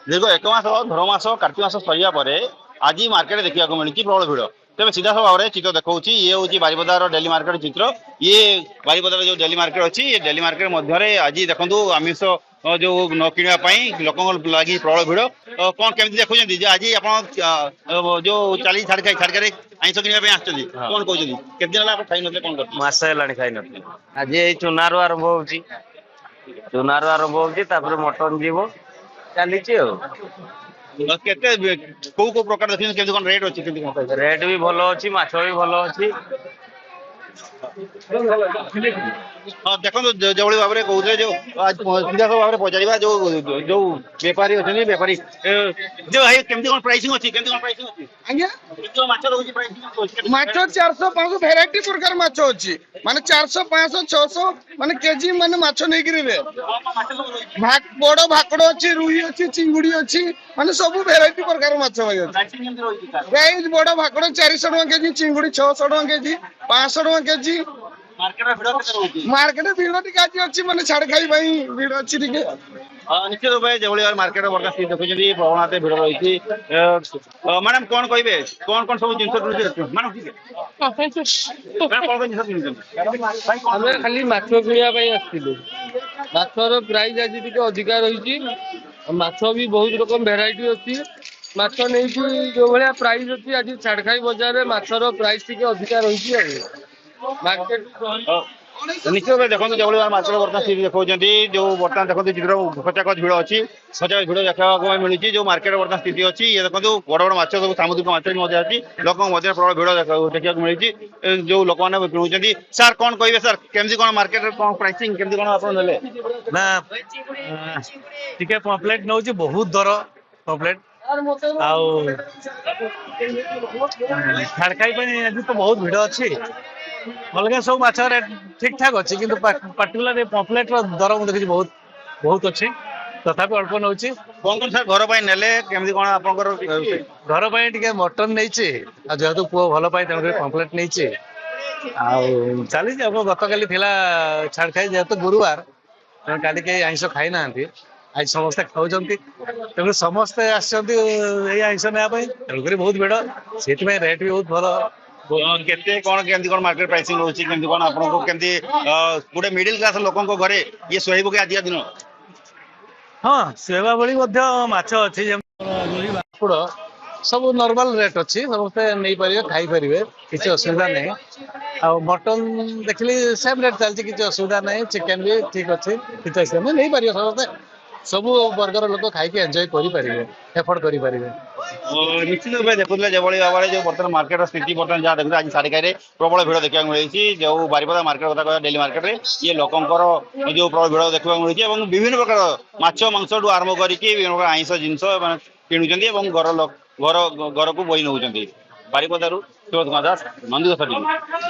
दीर्घ एक मास धर मास कार्तिक मास सरिया पर आज मार्केट देखा मिली प्रबल भिड़ तेज सीधा सब भाव में चित्र देखा ये हूँ बारिपदार डेली मार्केट चित्र ये बारिपदार जो डेली मार्केट अच्छी ये डेली मार्केट मध्य आज देखो आमिष जो न कि लोक लगी प्रबल भिड़ कौन केमी देखुं आज आप जो चली छाड़ आइंस किणा आसुँच कौन कहते केत दिन खाई ना कौन कर मास है खाई नी आज ये चुनारू आरंभ होची चुनारू आरंभ होची मटन जीव चली केते को प्रकार देखिए केमती कौन रेट अच्छी रेट भी भल अच्छी माछ भी भल अच्छी हाँ देखो जो भाव में कहते जो आज सीधा सब भाव में पचार जो जो बेपारी अच्छे बेपारी जो भाई केमती कौन प्राइसिंग अच्छी केमती कौन प्राइसिंग अच्छी आज्ञा जो माछ रहउची प्राइसिंग माछ 400 500 भेराइटी प्रकार माछ अछि माने 400 500 600 माने केजी माने माछ नै गिरिबे बड़ भाकड़ अछि रुई अछि चिंगुडी अछि माने सब भेराइटी प्रकार माछ भाई अछि प्राइस बड़ भाकड़ 400 टका केजी चिंगुडी 600 टका केजी 500 टका केजी मार्केट भीड़ टिके आज अछि माने छाड़ खाई भाई भीड़ अछि टिके निश्चित रूप से जो मार्केट वर्ग स्थित देखुଛନ୍ତି प्रवणता भिड़ रही मैडम कौन कहे कौन कौन सब जिन आमे खाली माछ किनिया ପାଇଁ ଆସିଥିଲୁ ମାଛର ପ୍ରାଇସ୍ ଆଜି ଟିକେ ଅଧିକା ରହିଛି ମାଛ ବି ବହୁତ ରକମ ଭେରାଇଟି ଅଛି ମାଛ ନେଇକି ଯୋଉ ଭଳିଆ ପ୍ରାଇସ୍ ଅଛି ଆଜି ଛାଡଖାଇ ବଜାରରେ ମାଛର ପ୍ରାଇସ୍ ଟିକେ ଅଧିକା ରହିଛି ଆଉ ମାର୍କେଟ निश्चित भाव देखो जो मार्केट बर्तमान स्थिति देखा जो बर्तमान देखो चित्र खचाखच भिड़ अच्छी खचाखच भिड़ देखा मिली जो मार्केट बर्तमान स्थिति अच्छी ये देखो बड़ बड़ माछ सब सामुद्रिक माछ अच्छी लोक प्रबल भिड़ देखा मिली जो लोक मैंने किणुच्च सार कौन कहे सर केमती कौन मार्केट कौन प्राइसिंग केमती कौन आप ना टिके पम्पलेट नौ बहुत दर पम्पलेट छाड़खाई आज तो बहुत भिड़ अच्छी अलग सब माछ रेट ठीक ठाक अच्छी कि पार्टिकुलर पम्पलेट दर मुझे देखी बहुत बहुत अच्छी तथापि अल्प नौ कौन कौन सर घर पर नेले केमती कौन आप घर पर मटन नहीं जेहेतु पुओ भल पाए पम्पलेट नहीं चली गत काली छाड़ खाई जेहेतु गुरुवार काली कहीं आइंस खाई ना आज समस्ते खाऊँ तेणु समस्ते आइंस नापी तेणुक बहुत भिड़ से रेट भी बहुत भल केते कौन केमती कौन मार्केट प्राइसिंग रोची केमती कौन आपको केमती गोटे मिडिल क्लास लोकों घरे ये सोहेब के आज दिन हाँ सेवा भली माछ अच्छी भाकुड़ सब नॉर्मल रेट अच्छी समस्ते नहीं पारे खाई पारे किसी असुविधा नहीं आ मटन देखली सेम रेट चलती किसी असुविधा नहीं चिकेन भी ठीक अच्छे किसी असुविधा नहीं पारे समस्ते सब वर्गर लोक खाई एंजॉय करें एफोर्ड करें निश्चित रूप से देखुले जो भाव में जो बर्तमान मार्केट स्थिति बर्तमान जहाँ देखते आज साढ़े खाई प्रबल भिड़ देखा मिली जो बारिपदा मार्केट कथा डेली मार्केट में ये लोकंर जो प्रबल भिड़ देखा मिली विभिन्न प्रकार माछ मांस ठू आरंभ कर आइंस जिनस किणुच्च घर को बोई नौ बारिपदारू सुरज कुमार दास नंदीघोष।